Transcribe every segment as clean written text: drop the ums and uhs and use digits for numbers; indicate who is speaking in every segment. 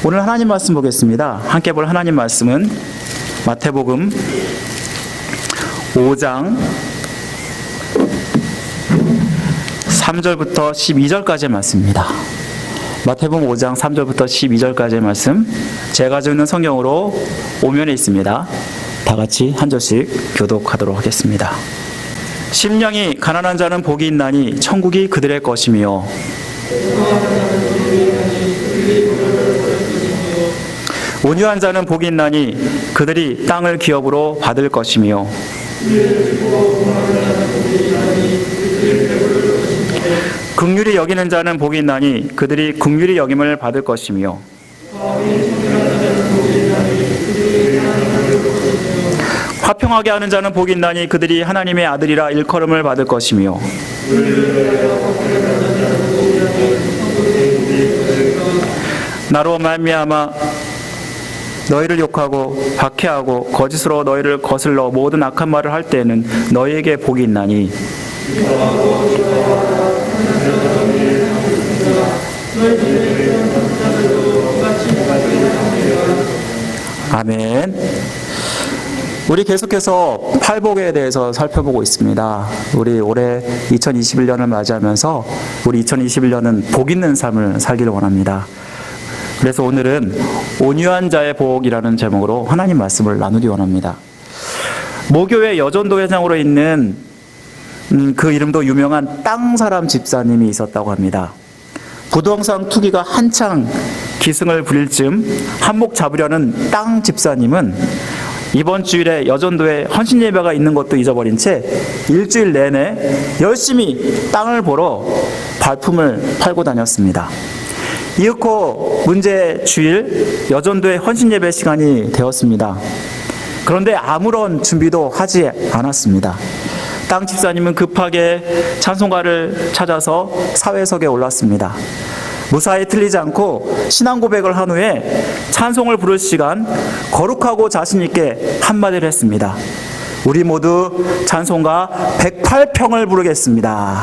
Speaker 1: 오늘 하나님 말씀 보겠습니다. 함께 볼 하나님 말씀은 마태복음 5장 3절부터 12절까지의 말씀입니다. 마태복음 5장 3절부터 12절까지의 말씀, 제가 가지고 있는 성경으로 오면에 있습니다. 다 같이 한 절씩 교독하도록 하겠습니다. 심령이 가난한 자는 복이 있나니 천국이 그들의 것이며, 온유한 자는 복이 있나니 그들이 땅을 기업으로 받을 것이며, 긍휼히 여기는 자는 복이 있나니 그들이 긍휼히 여김을 받을 것이며, 화평하게 하는 자는 복이 있나니 그들이 하나님의 아들이라 일컬음을 받을 것이며, 나로 말미암아 너희를 욕하고 박해하고 거짓으로 너희를 거슬러 모든 악한 말을 할 때에는 너희에게 복이 있나니, 아멘. 우리 계속해서 팔복에 대해서 살펴보고 있습니다. 우리 올해 2021년을 맞이하면서 우리 2021년은 복 있는 삶을 살기를 원합니다. 그래서 오늘은 온유한 자의 복이라는 제목으로 하나님 말씀을 나누기 원합니다. 모교회 여전도 회장으로 있는 그 이름도 유명한 땅사람 집사님이 있었다고 합니다. 부동산 투기가 한창 기승을 부릴 즈음 한몫 잡으려는 땅 집사님은 이번 주일에 여전도에 헌신 예배가 있는 것도 잊어버린 채 일주일 내내 열심히 땅을 보러 발품을 팔고 다녔습니다. 이윽고 문제 주일 여전도의 헌신 예배 시간이 되었습니다. 그런데 아무런 준비도 하지 않았습니다. 땅 집사님은 급하게 찬송가를 찾아서 사회석에 올랐습니다. 무사히 틀리지 않고 신앙 고백을 한 후에 찬송을 부를 시간 거룩하고 자신 있게 한마디를 했습니다. 우리 모두 찬송가 108평을 부르겠습니다.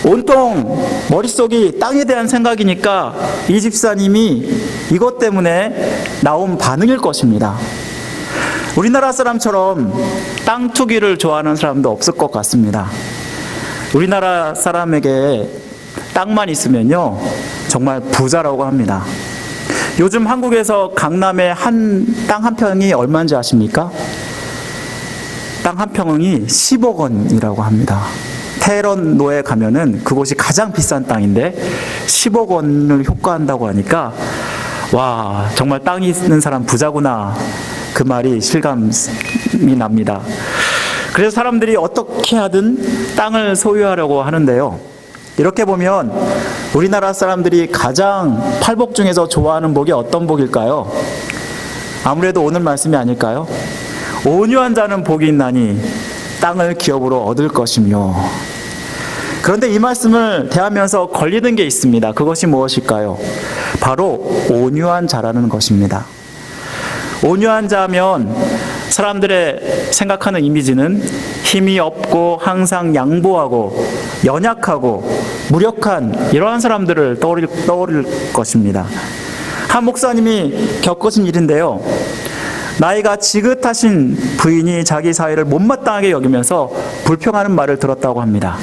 Speaker 1: 온통 머릿속이 땅에 대한 생각이니까 이 집사님이 이것 때문에 나온 반응일 것입니다. 우리나라 사람처럼 땅 투기를 좋아하는 사람도 없을 것 같습니다. 우리나라 사람에게 땅만 있으면요 정말 부자라고 합니다. 요즘 한국에서 강남의 땅 한 평이 얼마인지 아십니까? 땅 한 평이 10억 원이라고 합니다. 테헤란로에 가면은 그곳이 가장 비싼 땅인데 10억 원을 효과한다고 하니까 와, 정말 땅이 있는 사람 부자구나, 그 말이 실감이 납니다. 그래서 사람들이 어떻게 하든 땅을 소유하려고 하는데요, 이렇게 보면 우리나라 사람들이 가장 팔복 중에서 좋아하는 복이 어떤 복일까요? 아무래도 오늘 말씀이 아닐까요? 온유한 자는 복이 있나니 땅을 기업으로 얻을 것이며. 그런데 이 말씀을 대하면서 걸리는 게 있습니다. 그것이 무엇일까요? 바로 온유한 자라는 것입니다. 온유한 자면 사람들의 생각하는 이미지는 힘이 없고 항상 양보하고 연약하고 무력한 이러한 사람들을 떠올릴 것입니다. 한 목사님이 겪으신 일인데요, 나이가 지긋하신 부인이 자기 사회를 못마땅하게 여기면서 불평하는 말을 들었다고 합니다.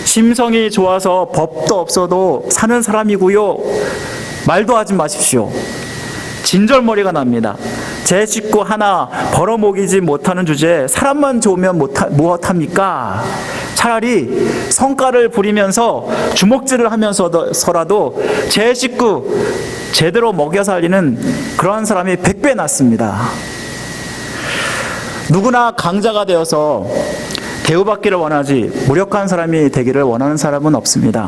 Speaker 1: 심성이 좋아서 법도 없어도 사는 사람이고요, 말도 하지 마십시오. 진절머리가 납니다. 제 식구 하나 벌어먹이지 못하는 주제에 사람만 좋으면 무엇합니까? 차라리 성과를 부리면서 주먹질을 하면서라도 제 식구 제대로 먹여 살리는 그러한 사람이 100배 낫습니다. 누구나 강자가 되어서 대우받기를 원하지 무력한 사람이 되기를 원하는 사람은 없습니다.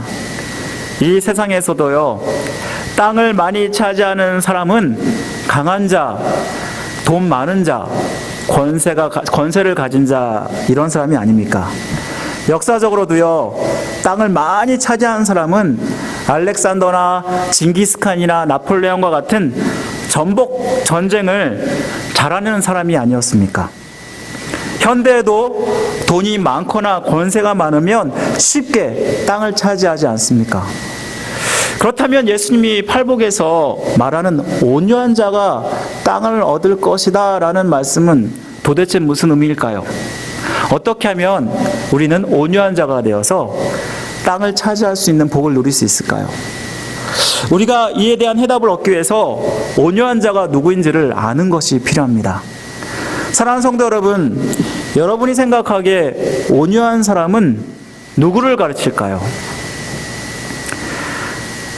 Speaker 1: 이 세상에서도요, 땅을 많이 차지하는 사람은 강한 자, 돈 많은 자, 권세를 가진 자, 이런 사람이 아닙니까? 역사적으로도요, 땅을 많이 차지한 사람은 알렉산더나 징기스칸이나 나폴레옹과 같은 전복 전쟁을 잘하는 사람이 아니었습니까? 현대에도 돈이 많거나 권세가 많으면 쉽게 땅을 차지하지 않습니까? 그렇다면 예수님이 팔복에서 말하는 온유한 자가 땅을 얻을 것이다 라는 말씀은 도대체 무슨 의미일까요? 어떻게 하면 우리는 온유한 자가 되어서 땅을 차지할 수 있는 복을 누릴 수 있을까요? 우리가 이에 대한 해답을 얻기 위해서 온유한 자가 누구인지를 아는 것이 필요합니다. 사랑하는 성도 여러분, 여러분이 생각하기에 온유한 사람은 누구를 가르칠까요?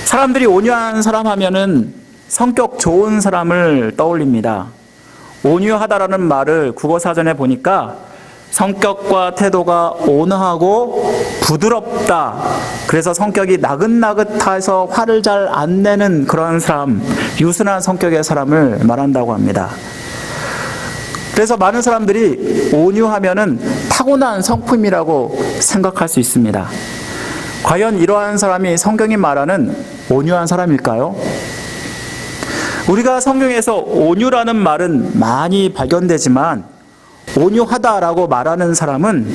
Speaker 1: 사람들이 온유한 사람 하면은 성격 좋은 사람을 떠올립니다. 온유하다라는 말을 국어사전에 보니까 성격과 태도가 온화하고 부드럽다. 그래서 성격이 나긋나긋해서 화를 잘 안 내는 그런 사람, 유순한 성격의 사람을 말한다고 합니다. 그래서 많은 사람들이 온유하면은 타고난 성품이라고 생각할 수 있습니다. 과연 이러한 사람이 성경이 말하는 온유한 사람일까요? 우리가 성경에서 온유라는 말은 많이 발견되지만 온유하다라고 말하는 사람은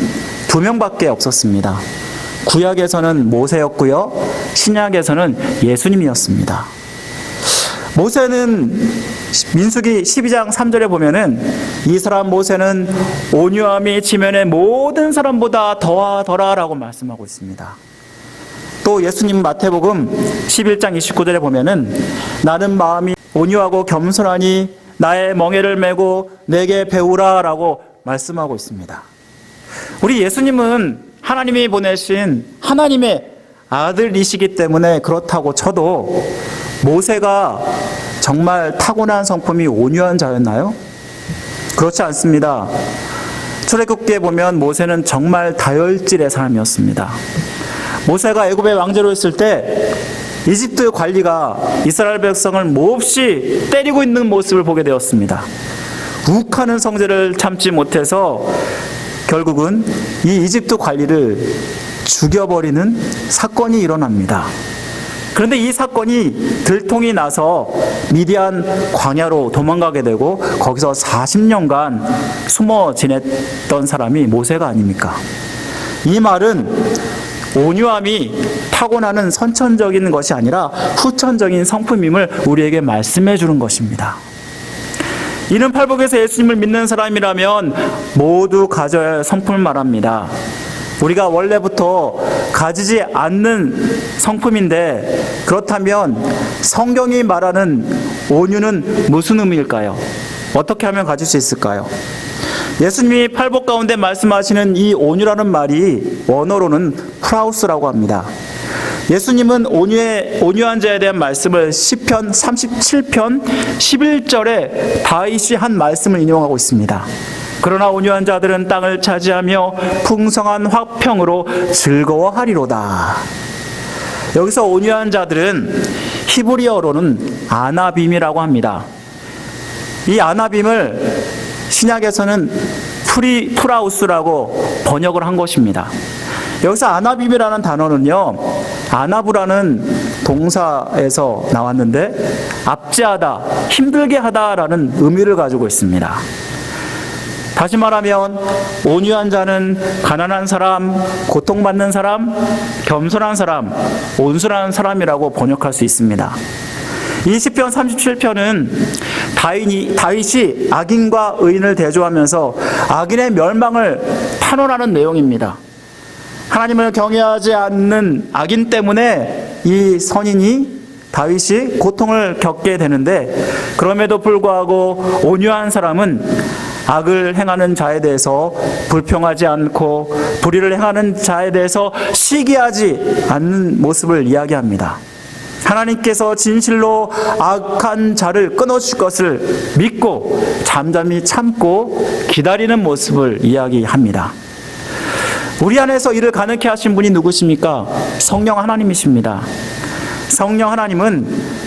Speaker 1: 2명밖에 없었습니다. 구약에서는 모세였고요, 신약에서는 예수님이었습니다. 모세는 민수기 12장 3절에 보면은 이 사람 모세는 온유함이 지면의 모든 사람보다 더하더라라고 말씀하고 있습니다. 또 예수님 마태복음 11장 29절에 보면은 나는 마음이 온유하고 겸손하니 나의 멍에를 메고 내게 배우라라고 말씀하고 있습니다. 우리 예수님은 하나님이 보내신 하나님의 아들이시기 때문에 그렇다고 쳐도 모세가 정말 타고난 성품이 온유한 자였나요? 그렇지 않습니다. 출애굽기에 보면 모세는 정말 다혈질의 사람이었습니다. 모세가 애굽의 왕제로 있을 때 이집트 관리가 이스라엘 백성을 몹시 때리고 있는 모습을 보게 되었습니다. 욱하는 성질을 참지 못해서 결국은 이 이집트 관리를 죽여버리는 사건이 일어납니다. 그런데 이 사건이 들통이 나서 미디안 광야로 도망가게 되고 거기서 40년간 숨어 지냈던 사람이 모세가 아닙니까? 이 말은 온유함이 타고나는 선천적인 것이 아니라 후천적인 성품임을 우리에게 말씀해 주는 것입니다. 이는 팔복에서 예수님을 믿는 사람이라면 모두 가져야 할 성품을 말합니다. 우리가 원래부터 가지지 않는 성품인데 그렇다면 성경이 말하는 온유는 무슨 의미일까요? 어떻게 하면 가질 수 있을까요? 예수님이 팔복 가운데 말씀하시는 이 온유라는 말이 원어로는 프라우스라고 합니다. 예수님은 온유한 자에 대한 말씀을 시편 37편 11절에 다윗이 한 말씀을 인용하고 있습니다. 그러나 온유한 자들은 땅을 차지하며 풍성한 화평으로 즐거워하리로다. 여기서 온유한 자들은 히브리어로는 아나빔이라고 합니다. 이 아나빔을 신약에서는 프라우스라고 번역을 한 것입니다. 여기서 아나빔이라는 단어는요, 아나부라는 동사에서 나왔는데 압제하다, 힘들게 하다라는 의미를 가지고 있습니다. 다시 말하면 온유한 자는 가난한 사람, 고통받는 사람, 겸손한 사람, 온순한 사람이라고 번역할 수 있습니다. 이 시편 37편은 다윗이 악인과 의인을 대조하면서 악인의 멸망을 탄원하는 내용입니다. 하나님을 경외하지 않는 악인 때문에 이 선인이 다윗이 고통을 겪게 되는데 그럼에도 불구하고 온유한 사람은 악을 행하는 자에 대해서 불평하지 않고 불의를 행하는 자에 대해서 시기하지 않는 모습을 이야기합니다. 하나님께서 진실로 악한 자를 끊어줄 것을 믿고 잠잠히 참고 기다리는 모습을 이야기합니다. 우리 안에서 이를 가능케 하신 분이 누구십니까? 성령 하나님이십니다. 성령 하나님은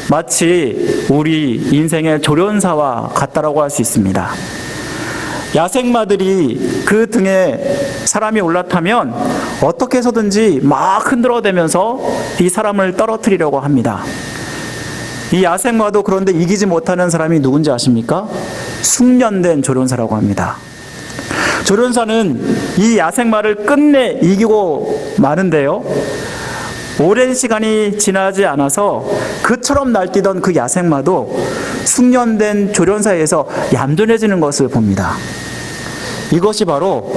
Speaker 1: 마치 우리 인생의 조련사와 같다라고 할 수 있습니다. 야생마들이 그 등에 사람이 올라타면 어떻게 해서든지 막 흔들어대면서 이 사람을 떨어뜨리려고 합니다. 이 야생마도 그런데 이기지 못하는 사람이 누군지 아십니까? 숙련된 조련사라고 합니다. 조련사는 이 야생마를 끝내 이기고 마는데요, 오랜 시간이 지나지 않아서 그처럼 날뛰던 그 야생마도 숙련된 조련사에서 얌전해지는 것을 봅니다. 이것이 바로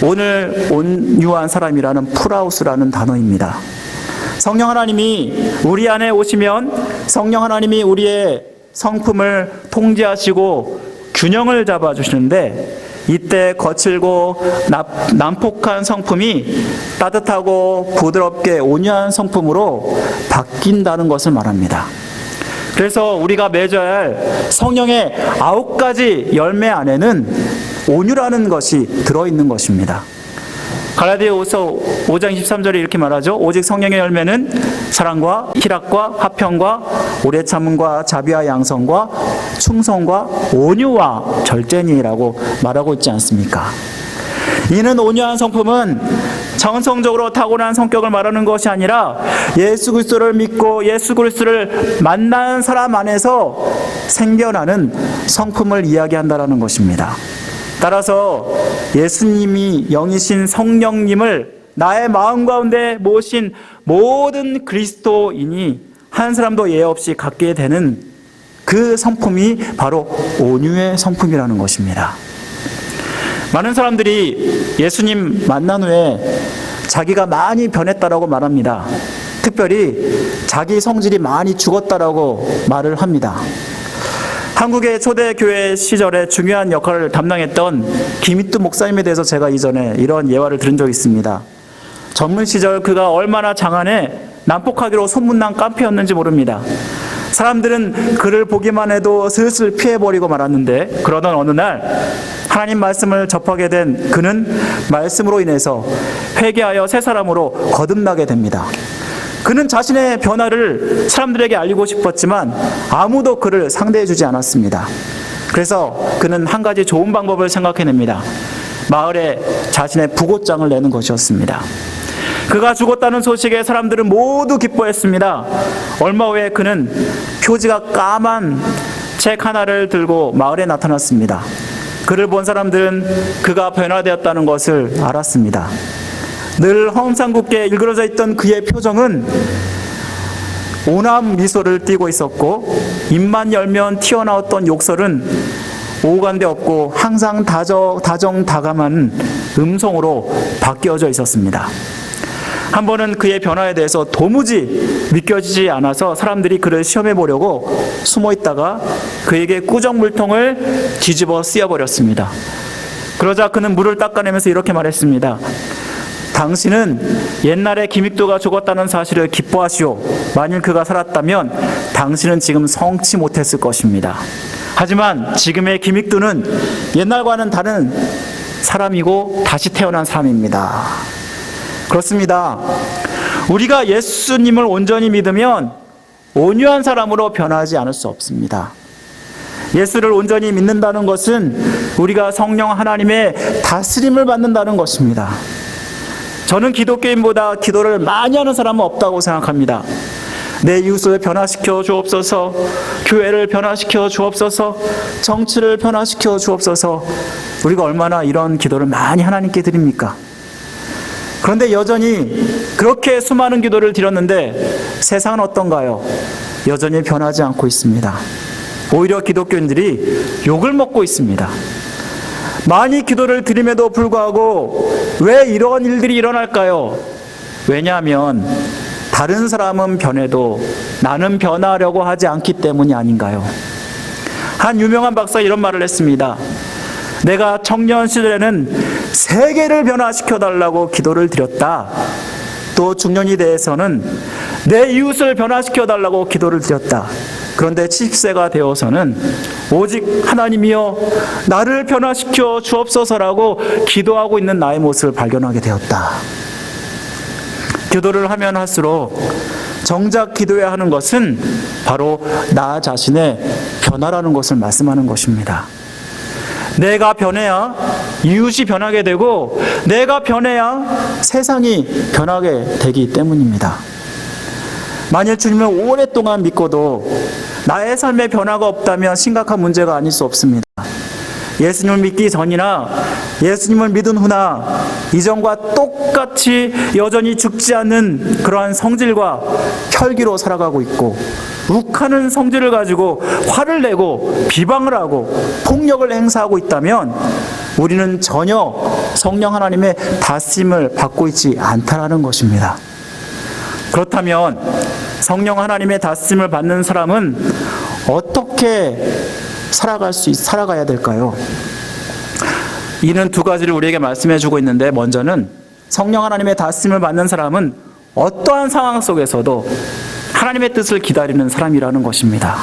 Speaker 1: 오늘 온유한 사람이라는 프라우스라는 단어입니다. 성령 하나님이 우리 안에 오시면 성령 하나님이 우리의 성품을 통제하시고 균형을 잡아주시는데, 이때 거칠고 난폭한 성품이 따뜻하고 부드럽게 온유한 성품으로 바뀐다는 것을 말합니다. 그래서 우리가 맺어야 할 성령의 9가지 열매 안에는 온유라는 것이 들어있는 것입니다. 갈라디아서 5장 23절에 이렇게 말하죠. 오직 성령의 열매는 사랑과 희락과 화평과 오래 참음과 자비와 양성과 충성과 온유와 절제니라고 말하고 있지 않습니까? 이는 온유한 성품은 정성적으로 타고난 성격을 말하는 것이 아니라 예수 그리스도를 믿고 예수 그리스도를 만난 사람 안에서 생겨나는 성품을 이야기한다는 것입니다. 따라서 예수님이 영이신 성령님을 나의 마음 가운데 모신 모든 그리스도인이 한 사람도 예 없이 갖게 되는 그 성품이 바로 온유의 성품이라는 것입니다. 많은 사람들이 예수님 만난 후에 자기가 많이 변했다라고 말합니다. 특별히 자기 성질이 많이 죽었다라고 말을 합니다. 한국의 초대교회 시절에 중요한 역할을 담당했던 김익두 목사님에 대해서 제가 이전에 이런 예화를 들은 적이 있습니다. 젊은 시절 그가 얼마나 장안에 난폭하기로 소문난 깡패였는지 모릅니다. 사람들은 그를 보기만 해도 슬슬 피해버리고 말았는데, 그러던 어느 날 하나님 말씀을 접하게 된 그는 말씀으로 인해서 회개하여 새 사람으로 거듭나게 됩니다. 그는 자신의 변화를 사람들에게 알리고 싶었지만 아무도 그를 상대해 주지 않았습니다. 그래서 그는 한 가지 좋은 방법을 생각해냅니다. 마을에 자신의 부고장을 내는 것이었습니다. 그가 죽었다는 소식에 사람들은 모두 기뻐했습니다. 얼마 후에 그는 표지가 까만 책 하나를 들고 마을에 나타났습니다. 그를 본 사람들은 그가 변화되었다는 것을 알았습니다. 늘 험상궂게 일그러져 있던 그의 표정은 온화한 미소를 띠고 있었고, 입만 열면 튀어나왔던 욕설은 오간데 없고 항상 다정다감한 음성으로 바뀌어져 있었습니다. 한 번은 그의 변화에 대해서 도무지 믿겨지지 않아서 사람들이 그를 시험해 보려고 숨어 있다가 그에게 꾸정물통을 뒤집어 쓰여버렸습니다. 그러자 그는 물을 닦아내면서 이렇게 말했습니다. 당신은 옛날에 김익두가 죽었다는 사실을 기뻐하시오. 만일 그가 살았다면 당신은 지금 성치 못했을 것입니다. 하지만 지금의 김익두는 옛날과는 다른 사람이고 다시 태어난 사람입니다. 그렇습니다. 우리가 예수님을 온전히 믿으면 온유한 사람으로 변하지 않을 수 없습니다. 예수를 온전히 믿는다는 것은 우리가 성령 하나님의 다스림을 받는다는 것입니다. 저는 기독교인보다 기도를 많이 하는 사람은 없다고 생각합니다. 내 이웃을 변화시켜 주옵소서, 교회를 변화시켜 주옵소서, 정치를 변화시켜 주옵소서. 우리가 얼마나 이런 기도를 많이 하나님께 드립니까? 그런데 여전히 그렇게 수많은 기도를 드렸는데 세상은 어떤가요? 여전히 변하지 않고 있습니다. 오히려 기독교인들이 욕을 먹고 있습니다. 많이 기도를 드림에도 불구하고 왜 이런 일들이 일어날까요? 왜냐하면 다른 사람은 변해도 나는 변하려고 하지 않기 때문이 아닌가요? 한 유명한 박사가 이런 말을 했습니다. 내가 청년 시절에는 세계를 변화시켜달라고 기도를 드렸다. 또 중년이 돼서는 내 이웃을 변화시켜달라고 기도를 드렸다. 그런데 70세가 되어서는 오직 하나님이여 나를 변화시켜 주옵소서라고 기도하고 있는 나의 모습을 발견하게 되었다. 기도를 하면 할수록 정작 기도해야 하는 것은 바로 나 자신의 변화라는 것을 말씀하는 것입니다. 내가 변해야 이웃이 변하게 되고 내가 변해야 세상이 변하게 되기 때문입니다. 만일 주님을 오랫동안 믿고도 나의 삶에 변화가 없다면 심각한 문제가 아닐 수 없습니다. 예수님을 믿기 전이나 예수님을 믿은 후나 이전과 똑같이 여전히 죽지 않는 그러한 성질과 혈기로 살아가고 있고, 욱하는 성질을 가지고 화를 내고 비방을 하고 폭력을 행사하고 있다면 우리는 전혀 성령 하나님의 다스림을 받고 있지 않다라는 것입니다. 그렇다면 성령 하나님의 다스림을 받는 사람은 어떻게 살아가야 될까요? 이는 두 가지를 우리에게 말씀해 주고 있는데, 먼저는 성령 하나님의 다스림을 받는 사람은 어떠한 상황 속에서도 하나님의 뜻을 기다리는 사람이라는 것입니다.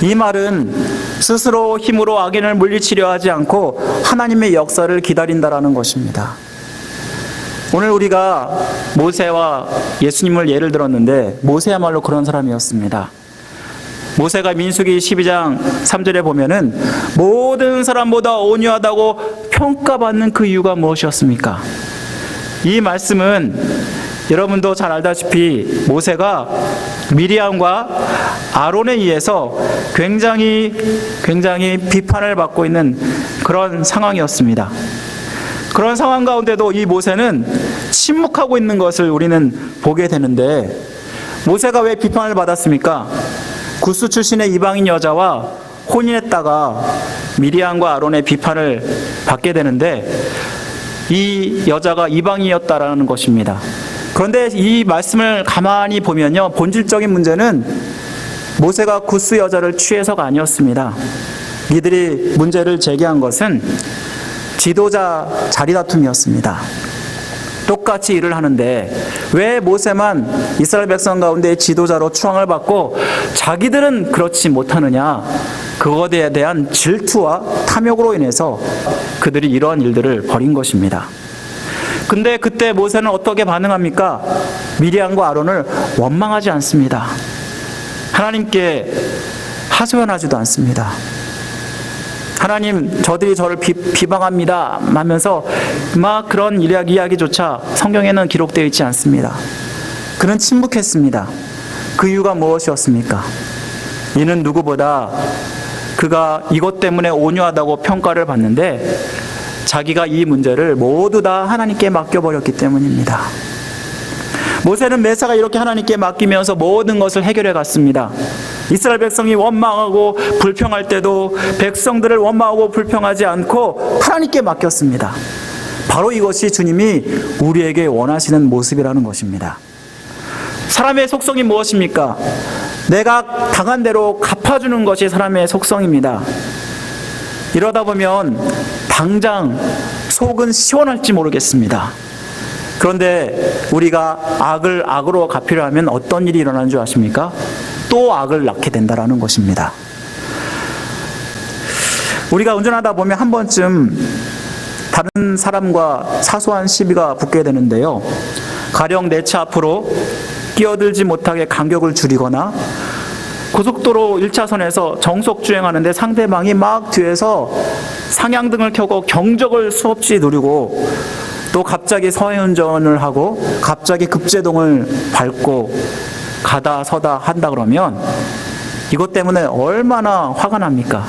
Speaker 1: 이 말은 스스로 힘으로 악인을 물리치려 하지 않고 하나님의 역사를 기다린다라는 것입니다. 오늘 우리가 모세와 예수님을 예를 들었는데, 모세야말로 그런 사람이었습니다. 모세가 민수기 12장 3절에 보면은 모든 사람보다 온유하다고 평가받는 그 이유가 무엇이었습니까? 이 말씀은 여러분도 잘 알다시피 모세가 미리암과 아론에 의해서 굉장히 비판을 받고 있는 그런 상황이었습니다. 그런 상황 가운데도 이 모세는 침묵하고 있는 것을 우리는 보게 되는데, 모세가 왜 비판을 받았습니까? 구스 출신의 이방인 여자와 혼인했다가 미리암과 아론의 비판을 받게 되는데, 이 여자가 이방인이었다라는 것입니다. 그런데 이 말씀을 가만히 보면요, 본질적인 문제는 모세가 구스 여자를 취해서가 아니었습니다. 이들이 문제를 제기한 것은 지도자 자리 다툼이었습니다. 똑같이 일을 하는데 왜 모세만 이스라엘 백성 가운데 지도자로 추앙을 받고 자기들은 그렇지 못하느냐, 그것에 대한 질투와 탐욕으로 인해서 그들이 이러한 일들을 벌인 것입니다. 근데 그때 모세는 어떻게 반응합니까? 미리암과 아론을 원망하지 않습니다. 하나님께 하소연하지도 않습니다. 하나님, 저들이 저를 비방합니다 하면서 막 그런 이야기조차 성경에는 기록되어 있지 않습니다. 그는 침묵했습니다. 그 이유가 무엇이었습니까? 이는 누구보다 그가 이것 때문에 온유하다고 평가를 받는데 자기가 이 문제를 모두 다 하나님께 맡겨버렸기 때문입니다. 모세는 메사가 이렇게 하나님께 맡기면서 모든 것을 해결해 갔습니다. 이스라엘 백성이 원망하고 불평할 때도 백성들을 원망하고 불평하지 않고 하나님께 맡겼습니다. 바로 이것이 주님이 우리에게 원하시는 모습이라는 것입니다. 사람의 속성이 무엇입니까? 내가 당한 대로 갚아주는 것이 사람의 속성입니다. 이러다 보면 당장 속은 시원할지 모르겠습니다. 그런데 우리가 악을 악으로 갚으려 하면 어떤 일이 일어나는 줄 아십니까? 또 악을 낳게 된다는 것입니다. 우리가 운전하다 보면 한 번쯤 다른 사람과 사소한 시비가 붙게 되는데요, 가령 내 차 앞으로 끼어들지 못하게 간격을 줄이거나 고속도로 1차선에서 정속 주행하는데 상대방이 막 뒤에서 상향등을 켜고 경적을 수없이 누리고 또 갑자기 서해운전을 하고 갑자기 급제동을 밟고 가다 서다 한다 그러면 이것 때문에 얼마나 화가 납니까?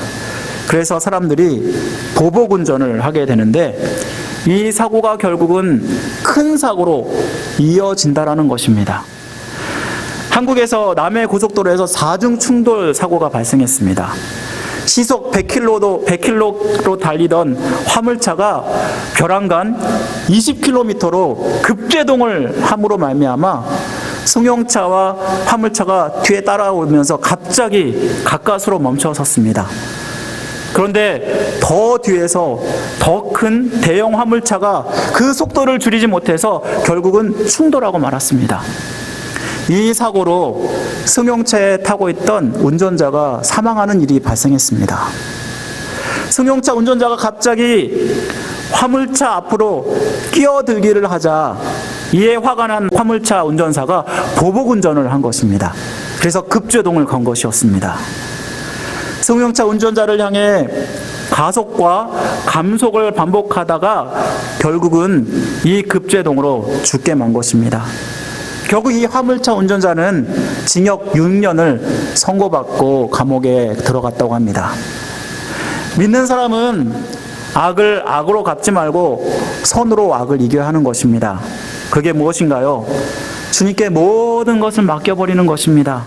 Speaker 1: 그래서 사람들이 보복운전을 하게 되는데 이 사고가 결국은 큰 사고로 이어진다라는 것입니다. 한국에서 남해 고속도로에서 4중 충돌 사고가 발생했습니다. 시속 100km로 달리던 화물차가 벼랑간 20km로 급제동을 함으로 말미암아 승용차와 화물차가 뒤에 따라오면서 갑자기 가까스로 멈춰섰습니다. 그런데 더 뒤에서 더 큰 대형 화물차가 그 속도를 줄이지 못해서 결국은 충돌하고 말았습니다. 이 사고로 승용차에 타고 있던 운전자가 사망하는 일이 발생했습니다. 승용차 운전자가 갑자기 화물차 앞으로 끼어들기를 하자 이에 화가 난 화물차 운전사가 보복운전을 한 것입니다. 그래서 급제동을 건 것이었습니다. 승용차 운전자를 향해 가속과 감속을 반복하다가 결국은 이 급제동으로 죽게 만 것입니다. 결국 이 화물차 운전자는 징역 6년을 선고받고 감옥에 들어갔다고 합니다. 믿는 사람은 악을 악으로 갚지 말고 선으로 악을 이겨야 하는 것입니다. 그게 무엇인가요? 주님께 모든 것을 맡겨버리는 것입니다.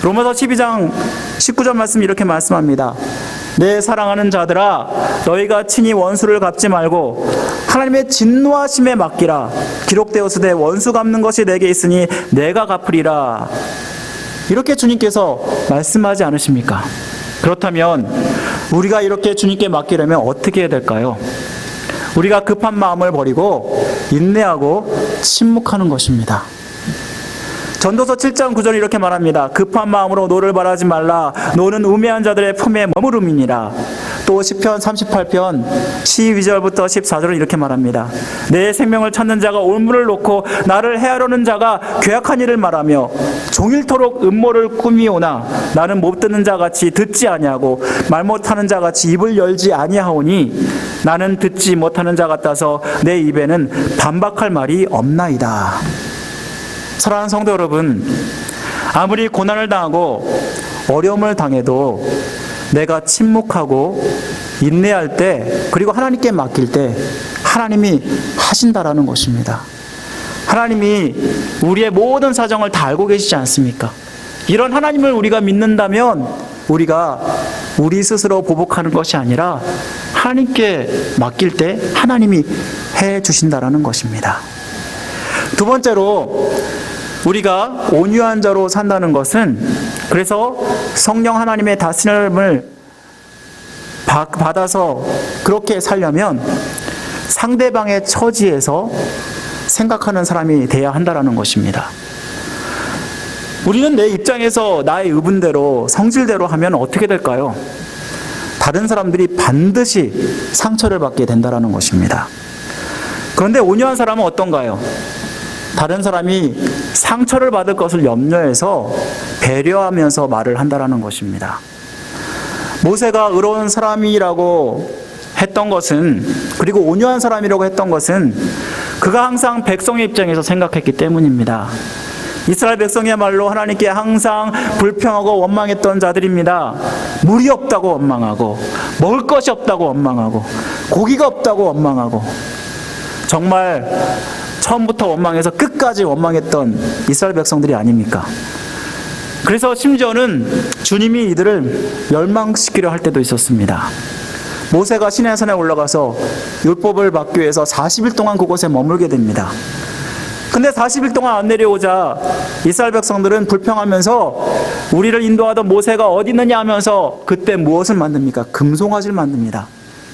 Speaker 1: 로마서 12장 19절 말씀 이렇게 말씀합니다. 내 사랑하는 자들아, 너희가 친히 원수를 갚지 말고 하나님의 진노하심에 맡기라. 기록되었으되 원수 갚는 것이 내게 있으니 내가 갚으리라. 이렇게 주님께서 말씀하지 않으십니까? 그렇다면 우리가 이렇게 주님께 맡기려면 어떻게 해야 될까요? 우리가 급한 마음을 버리고 인내하고 침묵하는 것입니다. 전도서 7장 9절 이렇게 말합니다. 급한 마음으로 노를 바라지 말라. 노는 우매한 자들의 품에 머무름이니라. 또 시편 38편 12절부터 14절은 이렇게 말합니다. 내 생명을 찾는 자가 올무를 놓고 나를 해하려는 자가 괴악한 일을 말하며 종일토록 음모를 꾸미오나 나는 못 듣는 자같이 듣지 아니하고 말 못하는 자같이 입을 열지 아니하오니 나는 듣지 못하는 자 같아서 내 입에는 반박할 말이 없나이다. 사랑하는 성도 여러분, 아무리 고난을 당하고 어려움을 당해도 내가 침묵하고 인내할 때, 그리고 하나님께 맡길 때 하나님이 하신다라는 것입니다. 하나님이 우리의 모든 사정을 다 알고 계시지 않습니까? 이런 하나님을 우리가 믿는다면 우리가 우리 스스로 보복하는 것이 아니라 하나님께 맡길 때 하나님이 해 주신다라는 것입니다. 두 번째로, 우리가 온유한 자로 산다는 것은, 그래서 성령 하나님의 다스림을 받아서 그렇게 살려면 상대방의 처지에서 생각하는 사람이 돼야 한다는 것입니다. 우리는 내 입장에서 나의 의분대로, 성질대로 하면 어떻게 될까요? 다른 사람들이 반드시 상처를 받게 된다는 것입니다. 그런데 온유한 사람은 어떤가요? 다른 사람이 상처를 받을 것을 염려해서 배려하면서 말을 한다는 것입니다. 모세가 의로운 사람이라고 했던 것은, 그리고 온유한 사람이라고 했던 것은 그가 항상 백성의 입장에서 생각했기 때문입니다. 이스라엘 백성이야말로 하나님께 항상 불평하고 원망했던 자들입니다. 물이 없다고 원망하고, 먹을 것이 없다고 원망하고, 고기가 없다고 원망하고, 정말 처음부터 원망해서 끝까지 원망했던 이스라엘 백성들이 아닙니까? 그래서 심지어는 주님이 이들을 멸망시키려 할 때도 있었습니다. 모세가 시내산에 올라가서 율법을 받기 위해서 40일 동안 그곳에 머물게 됩니다. 근데 40일 동안 안 내려오자 이스라엘 백성들은 불평하면서 우리를 인도하던 모세가 어디 있느냐 하면서 그때 무엇을 만듭니까? 금송아지를 만듭니다.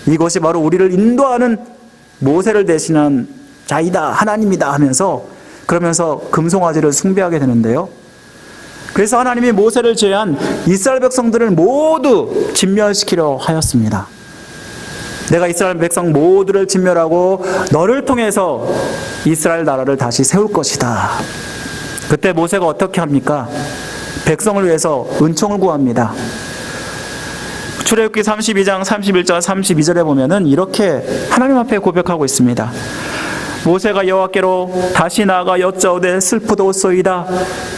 Speaker 1: 이것이 바로 우리를 인도하는 모세를 대신한 자이다, 하나님이다 하면서, 그러면서 금송아지를 숭배하게 되는데요. 그래서 하나님이 모세를 제외한 이스라엘 백성들을 모두 진멸시키려 하였습니다. 내가 이스라엘 백성 모두를 진멸하고 너를 통해서 이스라엘 나라를 다시 세울 것이다. 그때 모세가 어떻게 합니까? 백성을 위해서 은총을 구합니다. 출애굽기 32장 31절 32절에 보면은 이렇게 하나님 앞에 고백하고 있습니다. 모세가 여호와께로 다시 나아가 여짜오되 슬프도소이다.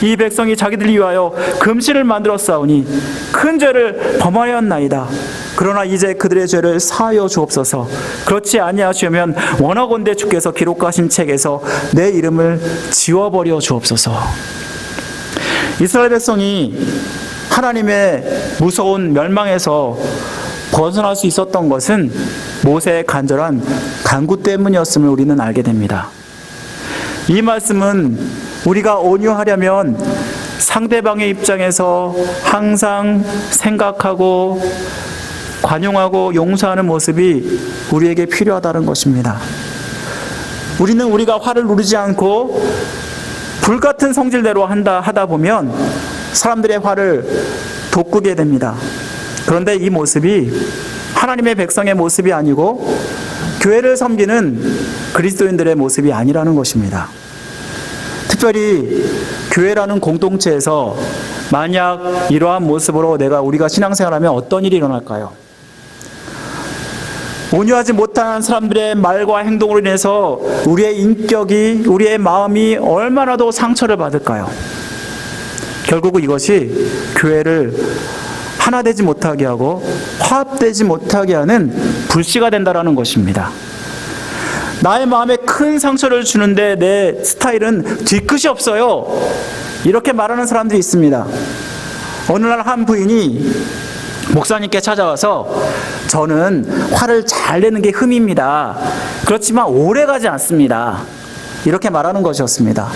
Speaker 1: 이 백성이 자기들 위하여 금신을 만들었사오니 큰 죄를 범하였나이다. 그러나 이제 그들의 죄를 사하여 주옵소서. 그렇지 아니하시면 원하건대 주께서 기록하신 책에서 내 이름을 지워버려 주옵소서. 이스라엘 백성이 하나님의 무서운 멸망에서 벗어날 수 있었던 것은 모세의 간절한 간구 때문이었음을 우리는 알게 됩니다. 이 말씀은 우리가 온유하려면 상대방의 입장에서 항상 생각하고 관용하고 용서하는 모습이 우리에게 필요하다는 것입니다. 우리는 우리가 화를 누르지 않고 불같은 성질대로 하다 보면 사람들의 화를 돋구게 됩니다. 그런데 이 모습이 하나님의 백성의 모습이 아니고 교회를 섬기는 그리스도인들의 모습이 아니라는 것입니다. 특별히 교회라는 공동체에서 만약 이러한 모습으로 우리가 신앙생활하면 어떤 일이 일어날까요? 온유하지 못한 사람들의 말과 행동으로 인해서 우리의 인격이, 우리의 마음이 얼마나도 상처를 받을까요? 결국 이것이 교회를 하나 되지 못하게 하고 화합되지 못하게 하는 불씨가 된다라는 것입니다. 나의 마음에 큰 상처를 주는데 내 스타일은 뒤끝이 없어요. 이렇게 말하는 사람들이 있습니다. 어느 날 한 부인이 목사님께 찾아와서 저는 화를 잘 내는 게 흠입니다. 그렇지만 오래 가지 않습니다. 이렇게 말하는 것이었습니다.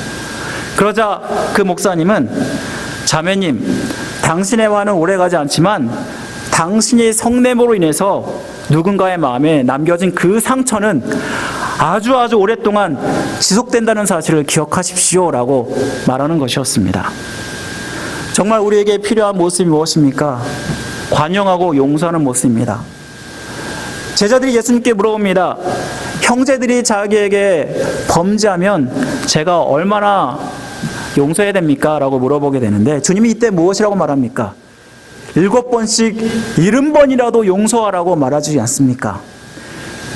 Speaker 1: 그러자 그 목사님은 자매님, 당신의 화는 오래 가지 않지만 당신의 성내모로 인해서 누군가의 마음에 남겨진 그 상처는 아주 오랫동안 지속된다는 사실을 기억하십시오 라고 말하는 것이었습니다. 정말 우리에게 필요한 모습이 무엇입니까? 관용하고 용서하는 모습입니다. 제자들이 예수님께 물어봅니다. 형제들이 자기에게 범죄하면 제가 얼마나 용서해야 됩니까? 라고 물어보게 되는데 주님이 이때 무엇이라고 말합니까? 7번씩 70번이라도 용서하라고 말하지 않습니까?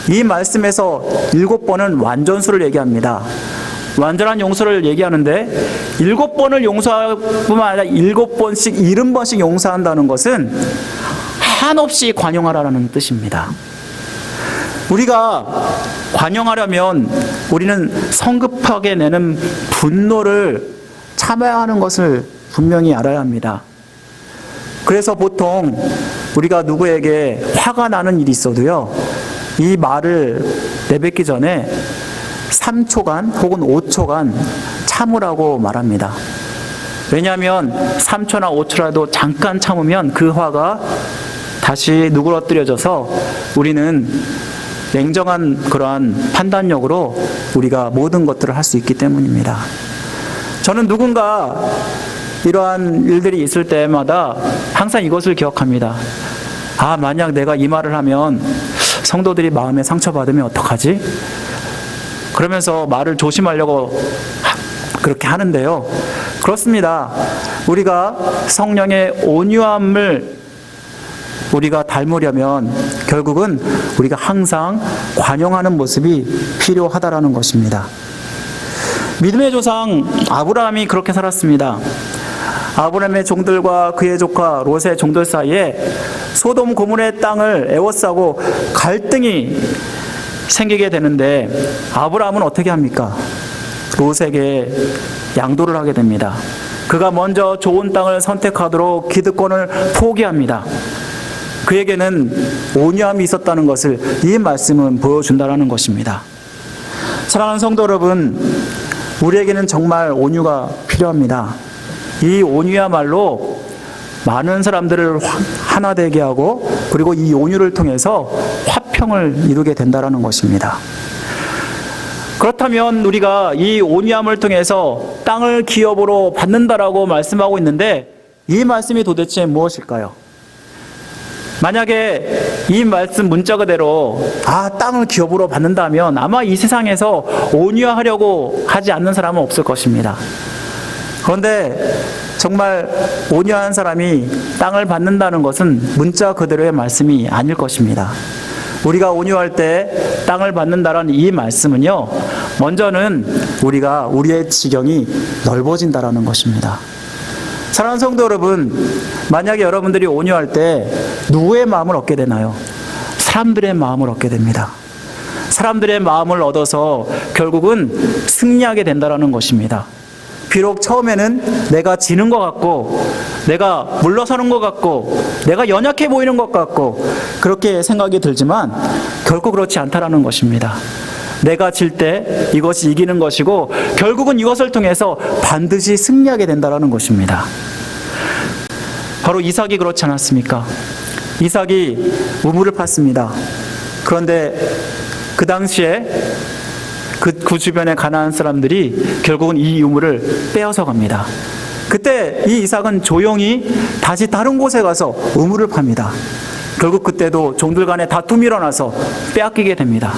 Speaker 1: 이 말씀에서 7번은 완전수를 얘기합니다. 완전한 용서를 얘기하는데 7번을 용서할 뿐만 아니라 7번씩 70번씩 용서한다는 것은 한없이 관용하라는 뜻입니다. 우리가 관용하려면 우리는 성급하게 내는 분노를 참아야 하는 것을 분명히 알아야 합니다. 그래서 보통 우리가 누구에게 화가 나는 일이 있어도요, 이 말을 내뱉기 전에 3초간 혹은 5초간 참으라고 말합니다. 왜냐하면 3초나 5초라도 잠깐 참으면 그 화가 다시 누그러뜨려져서 우리는 냉정한 그러한 판단력으로 우리가 모든 것들을 할 수 있기 때문입니다. 저는 누군가 이러한 일들이 있을 때마다 항상 이것을 기억합니다. 만약 내가 이 말을 하면 성도들이 마음에 상처받으면 어떡하지? 그러면서 말을 조심하려고 그렇게 하는데요. 그렇습니다. 우리가 성령의 온유함을 우리가 닮으려면 결국은 우리가 항상 관용하는 모습이 필요하다라는 것입니다. 믿음의 조상 아브라함이 그렇게 살았습니다. 아브라함의 종들과 그의 조카 롯의 종들 사이에 소돔 고모의 땅을 에워싸고 갈등이 생기게 되는데 아브라함은 어떻게 합니까? 롯에게 양도를 하게 됩니다. 그가 먼저 좋은 땅을 선택하도록 기득권을 포기합니다. 그에게는 온유함이 있었다는 것을 이 말씀은 보여준다는 것입니다. 사랑하는 성도 여러분, 우리에게는 정말 온유가 필요합니다. 이 온유야말로 많은 사람들을 하나 되게 하고 그리고 이 온유를 통해서 화평을 이루게 된다는 것입니다. 그렇다면 우리가 이 온유함을 통해서 땅을 기업으로 받는다라고 말씀하고 있는데 이 말씀이 도대체 무엇일까요? 만약에 이 말씀 문자 그대로 땅을 기업으로 받는다면 아마 이 세상에서 온유하려고 하지 않는 사람은 없을 것입니다. 그런데 정말 온유한 사람이 땅을 받는다는 것은 문자 그대로의 말씀이 아닐 것입니다. 우리가 온유할 때 땅을 받는다라는 이 말씀은요, 먼저는 우리의 지경이 넓어진다라는 것입니다. 사랑하는 성도 여러분, 만약에 여러분들이 온유할 때 누구의 마음을 얻게 되나요? 사람들의 마음을 얻게 됩니다. 사람들의 마음을 얻어서 결국은 승리하게 된다는 것입니다. 비록 처음에는 내가 지는 것 같고 내가 물러서는 것 같고 내가 연약해 보이는 것 같고 그렇게 생각이 들지만 결코 그렇지 않다라는 것입니다. 내가 질 때 이것이 이기는 것이고 결국은 이것을 통해서 반드시 승리하게 된다는 것입니다. 바로 이삭이 그렇지 않았습니까? 이삭이 우물을 팠습니다. 그런데 그 당시에 그 주변의 가나안 사람들이 결국은 이 우물을 빼앗아 갑니다. 그때 이 이삭은 조용히 다시 다른 곳에 가서 우물을 팝니다. 결국 그때도 종들 간에 다툼이 일어나서 빼앗기게 됩니다.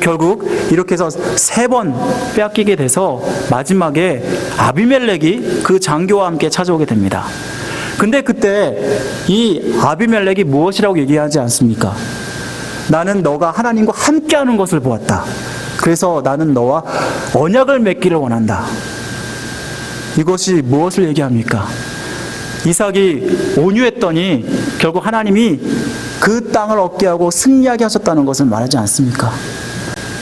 Speaker 1: 결국 이렇게 해서 3번 빼앗기게 돼서 마지막에 아비멜렉이 그 장교와 함께 찾아오게 됩니다. 근데 그때 이 아비멜렉이 무엇이라고 얘기하지 않습니까? 나는 너가 하나님과 함께하는 것을 보았다. 그래서 나는 너와 언약을 맺기를 원한다. 이것이 무엇을 얘기합니까? 이삭이 온유했더니 결국 하나님이 그 땅을 얻게 하고 승리하게 하셨다는 것을 말하지 않습니까?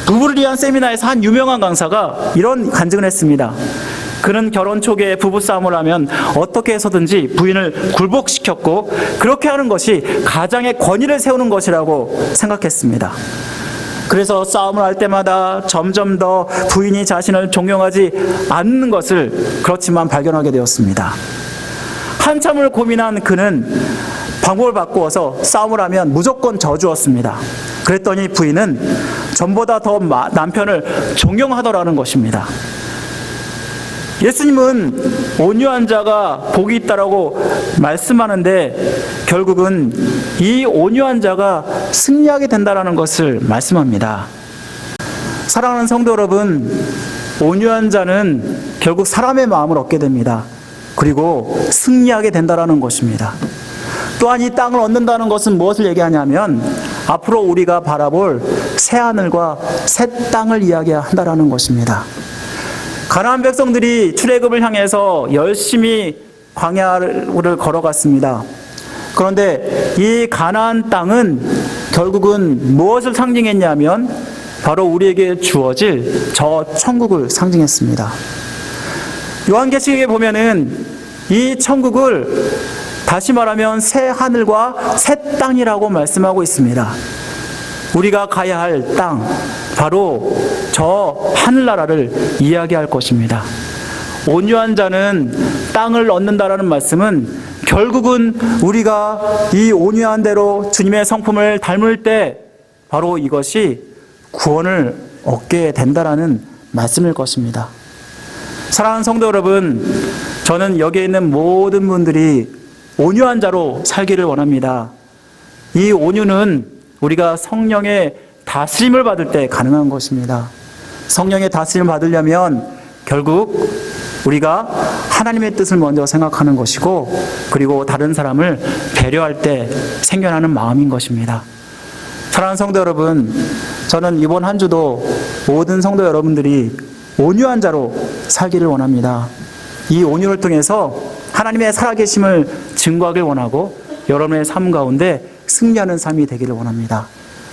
Speaker 1: 부부를 위한 세미나에서 한 유명한 강사가 이런 간증을 했습니다. 그는 결혼 초기에 부부싸움을 하면 어떻게 해서든지 부인을 굴복시켰고 그렇게 하는 것이 가장의 권위를 세우는 것이라고 생각했습니다. 그래서 싸움을 할 때마다 점점 더 부인이 자신을 존경하지 않는 것을 그렇지만 발견하게 되었습니다. 한참을 고민한 그는 방법을 바꾸어서 싸움을 하면 무조건 져주었습니다. 그랬더니 부인은 전보다 더 남편을 존경하더라는 것입니다. 예수님은 온유한 자가 복이 있다라고 말씀하는데 결국은 이 온유한 자가 승리하게 된다라는 것을 말씀합니다. 사랑하는 성도 여러분, 온유한 자는 결국 사람의 마음을 얻게 됩니다. 그리고 승리하게 된다라는 것입니다. 또한 이 땅을 얻는다는 것은 무엇을 얘기하냐면 앞으로 우리가 바라볼 새 하늘과 새 땅을 이야기한다라는 것입니다. 가나안 백성들이 출애굽을 향해서 열심히 광야를 걸어갔습니다. 그런데 이 가나안 땅은 결국은 무엇을 상징했냐면 바로 우리에게 주어질 저 천국을 상징했습니다. 요한계시록에 보면은 이 천국을 다시 말하면 새 하늘과 새 땅이라고 말씀하고 있습니다. 우리가 가야 할 땅, 바로 저 하늘나라를 이야기할 것입니다. 온유한 자는 땅을 얻는다라는 말씀은 결국은 우리가 이 온유한 대로 주님의 성품을 닮을 때 바로 이것이 구원을 얻게 된다라는 말씀일 것입니다. 사랑하는 성도 여러분, 저는 여기에 있는 모든 분들이 온유한 자로 살기를 원합니다. 이 온유는 우리가 성령의 다스림을 받을 때 가능한 것입니다. 성령의 다스림을 받으려면 결국 우리가 하나님의 뜻을 먼저 생각하는 것이고 그리고 다른 사람을 배려할 때 생겨나는 마음인 것입니다. 사랑하는 성도 여러분, 저는 이번 한 주도 모든 성도 여러분들이 온유한 자로 살기를 원합니다. 이 온유를 통해서 하나님의 살아계심을 증거하길 원하고 여러분의 삶 가운데 승리하는 삶이 되기를 원합니다.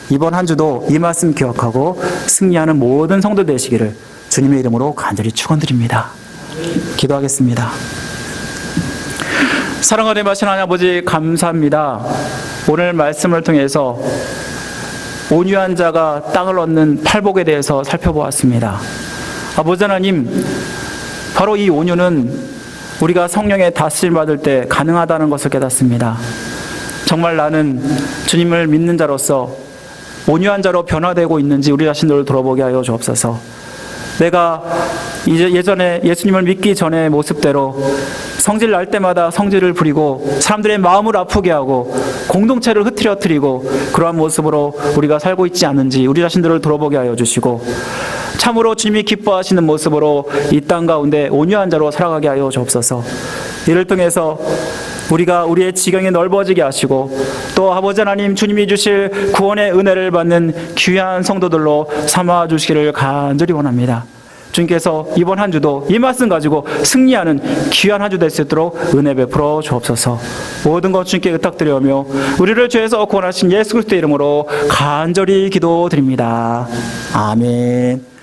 Speaker 1: 이번 한 주도 이 말씀 기억하고 승리하는 모든 성도 되시기를 주님의 이름으로 간절히 축원드립니다. 기도하겠습니다. 사랑하는 하나님 아버지, 감사합니다. 오늘 말씀을 통해서 온유한 자가 땅을 얻는 팔복에 대해서 살펴보았습니다. 아버지 하나님, 바로 이 온유는 우리가 성령의 다스림 받을 때 가능하다는 것을 깨닫습니다. 정말 나는 주님을 믿는 자로서 온유한 자로 변화되고 있는지 우리 자신들을 돌아보게 하여 주옵소서. 내가 이제 예전에 예수님을 믿기 전의 모습대로 성질 날 때마다 성질을 부리고 사람들의 마음을 아프게 하고 공동체를 흐트러뜨리고 그러한 모습으로 우리가 살고 있지 않은지 우리 자신들을 돌아보게 하여 주시고 참으로 주님이 기뻐하시는 모습으로 이 땅 가운데 온유한 자로 살아가게 하여 주옵소서. 이를 통해서 우리가 우리의 지경이 넓어지게 하시고 또 아버지 하나님 주님이 주실 구원의 은혜를 받는 귀한 성도들로 삼아 주시기를 간절히 원합니다. 주님께서 이번 한 주도 이 말씀 가지고 승리하는 귀한 한 주 될 수 있도록 은혜 베풀어 주옵소서. 모든 것 주님께 의탁드리오며 우리를 죄에서 구원하신 예수 그리스도의 이름으로 간절히 기도드립니다. 아멘.